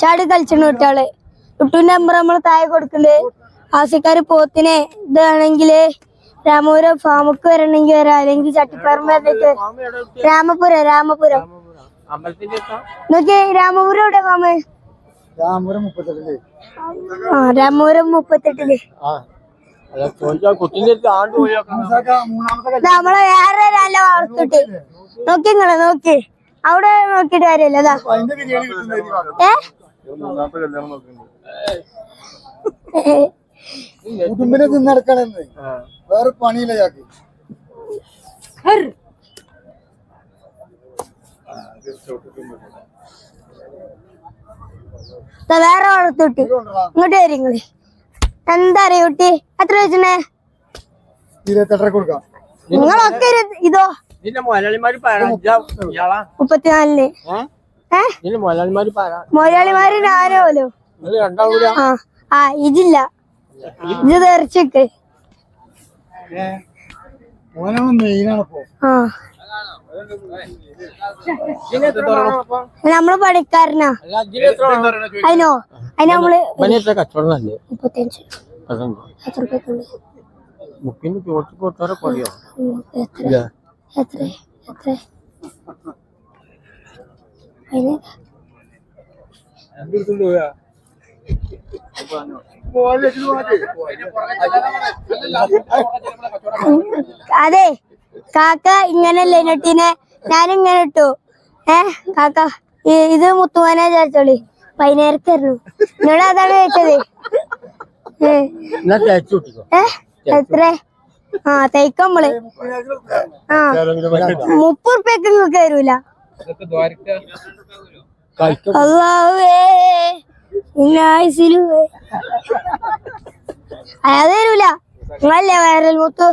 ചാടി കളിച്ചിട്ടുണ്ട് കുട്ടികള്. ടുട്ടു നമ്പർ നമ്മള് താഴെ കൊടുക്കണ്ട്. ആവശ്യക്കാര് പോത്തിനെ ഇതാണെങ്കില് രാമപുരം ഫാമുക്ക് വരണമെങ്കിൽ വരാം, അല്ലെങ്കിൽ ചട്ടിപ്പറമ്പ് രാമപുരം നോക്കി. രാമപുരം എവിടെ ഫാമ്? രാമപുരം 38. നമ്മളെ വേറെ ഒരാളെ വളർത്തിട്ട് നോക്കി അവിടെ നോക്കിട്ട് കാര്യല്ല. അതാ വേറെ പണിയില്ല ചാക്ക്. വേറെ വളർത്തുട്ടി ഇങ്ങോട്ട് വരും നിങ്ങള്. എന്താ അറിയ കുട്ടി എത്ര വെച്ചേ? 28 കൊടുക്കാം. നിങ്ങളൊക്കെ ഇതോ 34. മൊയാളിമാര് ആരോലോ ഇതില്ല. ഇത് തെറിച്ചൊക്കെ നമ്മള് പണിക്കാരനാ. അതിനോ നമ്മള് 35. അതെ കാക്ക ഇങ്ങനല്ലേ നെട്ടിനെ ഞാനിങ്ങനെ ഇട്ടു. കാക്ക ഇത് മുത്തുവാനാ വിചാരിച്ചോളി. 15 എന്നോട് അതാണ് ചോദിച്ചത്. എത്ര? തയ്ക്കമ്മള് 30 ഉറുപ്പ്യക്ക് നിങ്ങൾക്ക് തരൂല. അല്ലാഹുവേ അത് തരൂല. നിങ്ങളല്ലേ വയറൽ മുത്തു.